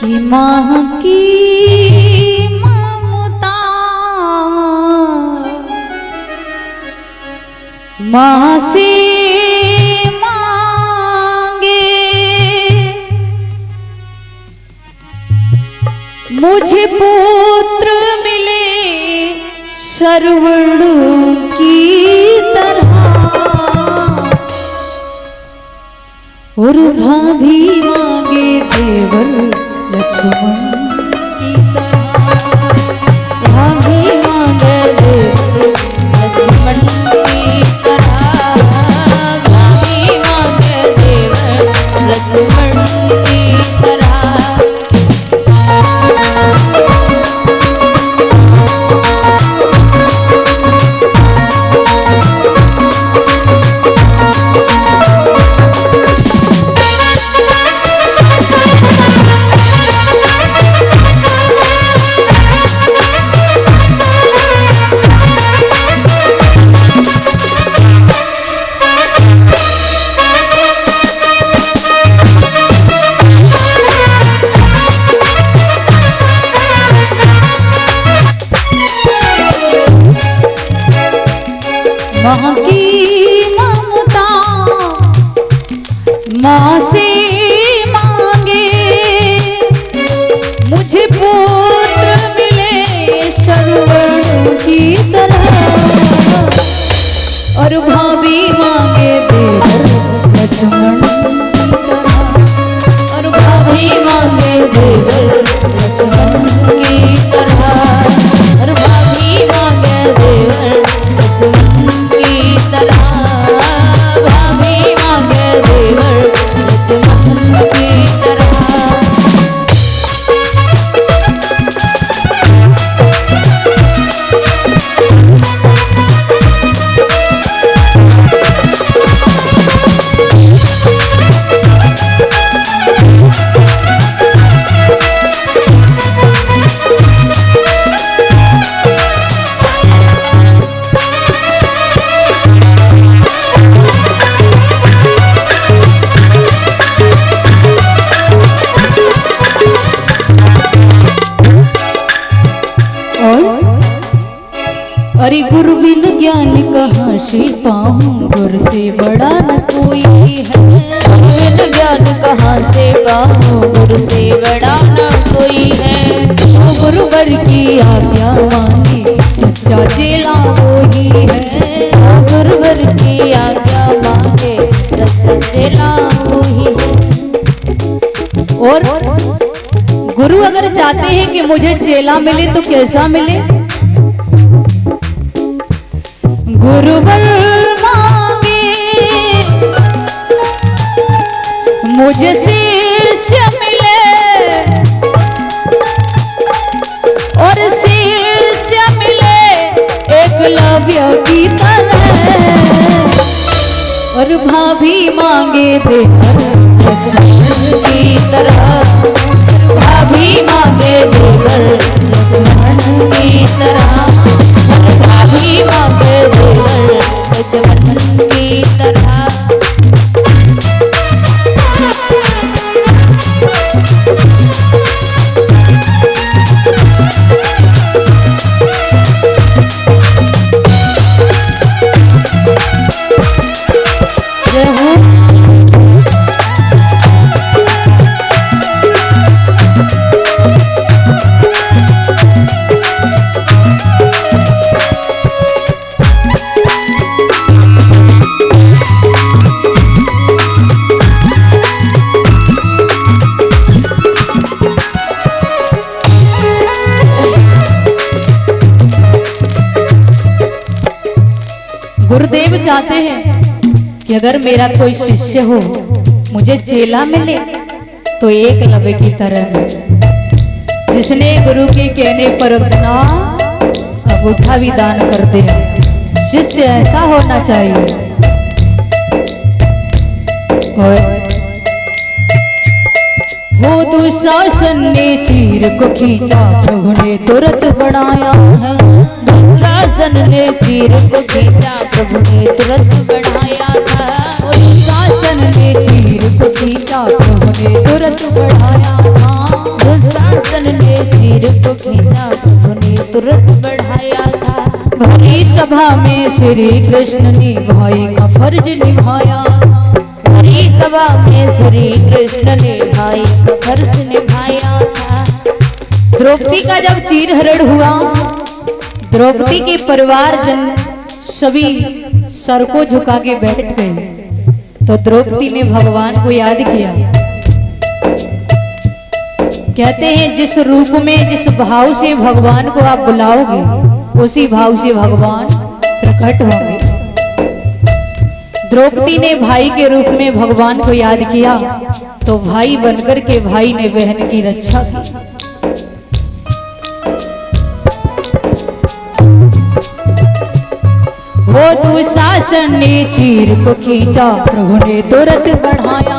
कि माँ की ममता माँ से मांगे मुझे पुत्र मिले श्रवण की तरह और भाभी मांगे देवर लक्ष्मण की तरह। भाभी मांगे देवर लक्ष्मण की तरह। भाभी मांगे देवर लक्ष्मण की तरह। माँ की ममता माँ से मांगे मुझे पुत्र मिले श्रवण की तरह और भाभी मांगे देवर लक्ष्मण की तरह। और भाभी मांगे देवर लक्ष्मण की तरह। और भाभी मांगे देवर लक्ष्मण की तरह। भाभी मांगे देवर लक्ष्मण की तरह। अरे गुरु बिन ज्ञान कहाँ से पाऊं गुरु से बड़ा न कोई है। बिन ज्ञान कहाँ से पाऊं गुरु से बड़ा न कोई है। गुरुवर की आज्ञा माने सच्चा चेला वही है। गुरुवर की आज्ञा माने सच्चा चेला वही है। और गुरु अगर चाहते हैं कि मुझे चेला मिले तो कैसा मिले? गुरुवर मांगे मुझे शिष्य मिले और शिष्य मिले एकलव्य की तरह। और भाभी मांगे देवर लक्ष्मण की तरह। भाभी मांगे देवर लक्ष्मण की तरह। भाभी मांगे देवर लक्ष्मण की तरह। गुरुदेव चाहते हैं कि अगर मेरा कोई शिष्य हो मुझे चेला मिले तो एकलव्य की तरह मिले, जिसने गुरु के कहने पर अपना अंगूठा भी दान कर दे। शिष्य ऐसा होना चाहिए। हो दुशासन ने चीर को खींचा प्रभु ने तुरंत बढ़ाया है। दुशासन ने चीर को खींचा प्रभु ने तुरंत बढ़ाया था। दुशासन ने चीर को खींचा प्रभु ने तुरंत बढ़ाया था। चीर को खींचा प्रभु ने तुरंत बढ़ाया था। भरी सभा में श्री कृष्ण ने भाई का फर्ज निभाया। भरी सभा में श्री कृष्ण ने भाई का फर्ज निभाया था। द्रौपदी का जब चीरहरण हुआ, द्रौपदी के परिवारजन सभी सर को झुका के बैठ गए। तो द्रौपदी ने भगवान को याद किया। कहते हैं जिस रूप में जिस भाव से भगवान को आप बुलाओगे उसी भाव से भगवान प्रकट होंगे। द्रौपदी ने भाई के रूप में भगवान को याद किया तो भाई बनकर के भाई ने बहन की रक्षा की। वो दुशासन ने चीर को खींचा प्रभु ने तुरंत बढ़ाया।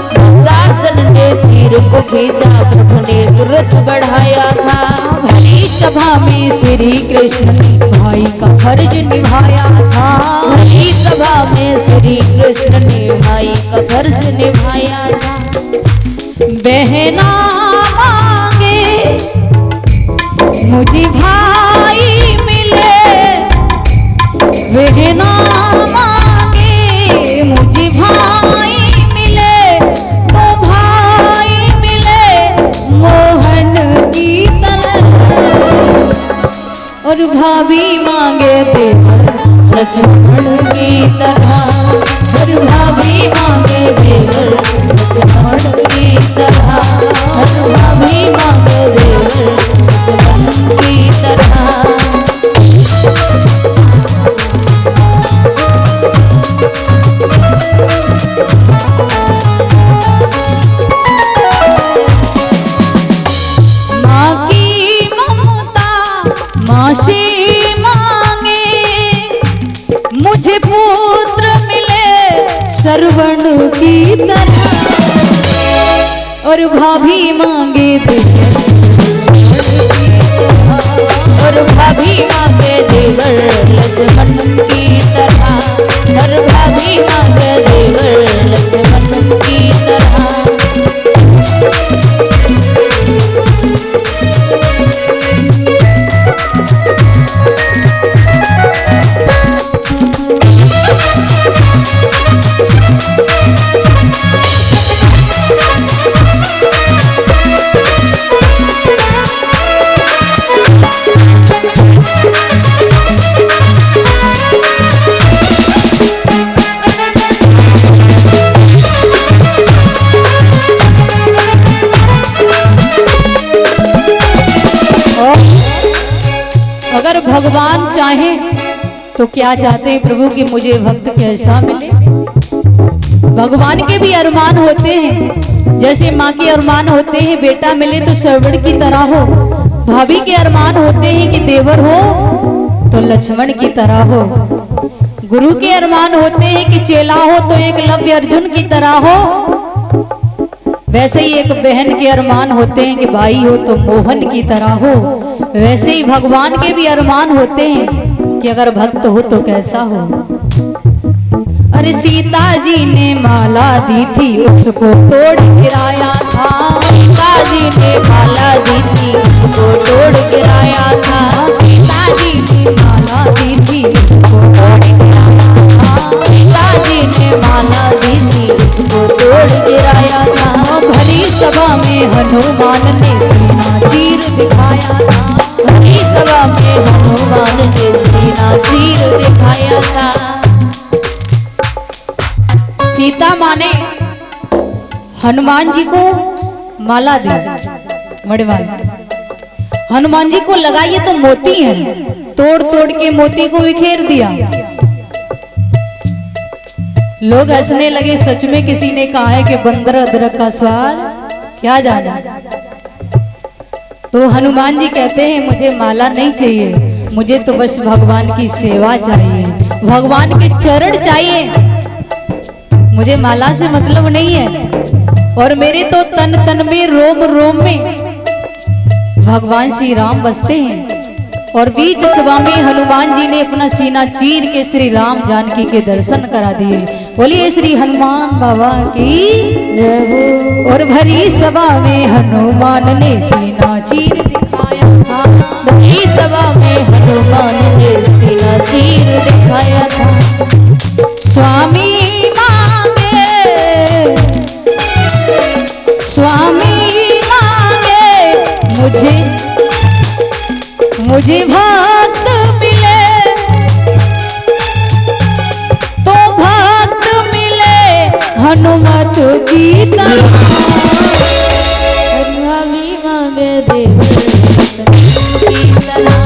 दुशासन ने चीर को खींचा प्रभु ने तुरंत बढ़ाया था। भरी सभा में श्री कृष्ण ने भाई का फर्ज निभाया था। भरी सभा में श्री कृष्ण ने भाई का फर्ज निभाया था। बहना मांगे मुझे भाई मिले, बहना मांगे मुझे भाई मिले, तो भाई मिले मोहन की तरह। और भाभी मांगे देवर लक्ष्मण की तरह। और भाभी मांगे देवर लक्ष्मण की तरह। और भाभी मांगे देवर लक्ष्मण की तरह। माँ की ममता माँ से मांगे, मुझे पुत्र मिले श्रवण की तरह। और भाभी मांगे और भाभी मांगे देवर लक्ष्मण की तरह। और भाभी मांगे देवर लक्ष्मण की तरह। अगर भगवान चाहे तो क्या चाहते हैं प्रभु कि मुझे भक्त कैसा मिले। भगवान के भी अरमान होते हैं, जैसे माँ के अरमान होते हैं बेटा मिले तो श्रवण की तरह हो। भाभी के अरमान होते हैं कि देवर हो तो लक्ष्मण की तरह हो। गुरु के अरमान होते हैं कि चेला हो तो एकलव्य अर्जुन की तरह हो। वैसे ही एक बहन के अरमान होते हैं कि भाई हो तो मोहन की तरह हो। वैसे ही भगवान के भी अरमान होते हैं कि अगर भक्त हो तो कैसा हो। अरे सीता जी ने माला दी थी उसको तोड़ गिराया था। सीता जी ने माला दी थी उसको तोड़ गिराया था। सीता जी ने माला दी थी उसको तोड़ गिराया था। सीता जी ने माला दी थी उसको तोड़ गिराया था। भरी सभा में हनुमान ने सीना चीर दिखाया था। भरी सभा में हनुमान ने सीना चीर दिखाया था। सीता माँ ने हनुमान जी को माला दी, मड़वाई। हनुमान जी को लगा ये तो मोती है, तोड़ तोड़ के मोती को बिखेर दिया। लोग हंसने लगे, सच में किसी ने कहा है कि बंदर अदरक का स्वाद क्या जाना। तो हनुमान जी कहते हैं मुझे माला नहीं चाहिए, मुझे तो बस भगवान की सेवा चाहिए, भगवान के चरण चाहिए, मुझे माला से मतलब नहीं है। और मेरे तो तन तन में रोम रोम में भगवान श्री राम बसते हैं। और बीच सभा में हनुमान जी ने अपना सीना चीर के श्री राम जानकी के दर्शन करा दिए। बोलिए श्री हनुमान बाबा की जय हो। और भरी सभा में हनुमान ने सीना चीर दिखाया था, भरी सभा में हनुमान ने सीना चीर दिखाया था। स्वामी मांगे, स्वामी मांगे मुझे भक्त मिले, तो भक्त मिले हनुमत की तरह। स्वामी मांगे देव की तरह।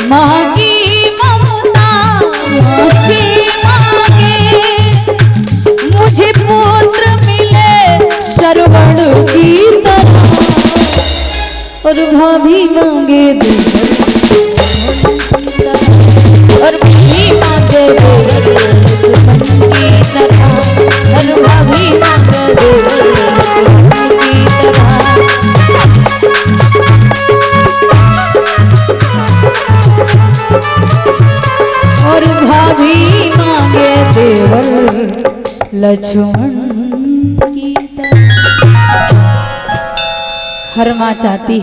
मांगी ममता मासी मांगे, मुझे पुत्र मिले श्रवण की तरह। और भाभी मांगे और भाभी मांगे लक्ष्मण की तरह। और भाभी मांगे लक्ष्मण की तरह। और भाभी मांगे देवर लक्ष्मण की तरह। हर माँ चाहती है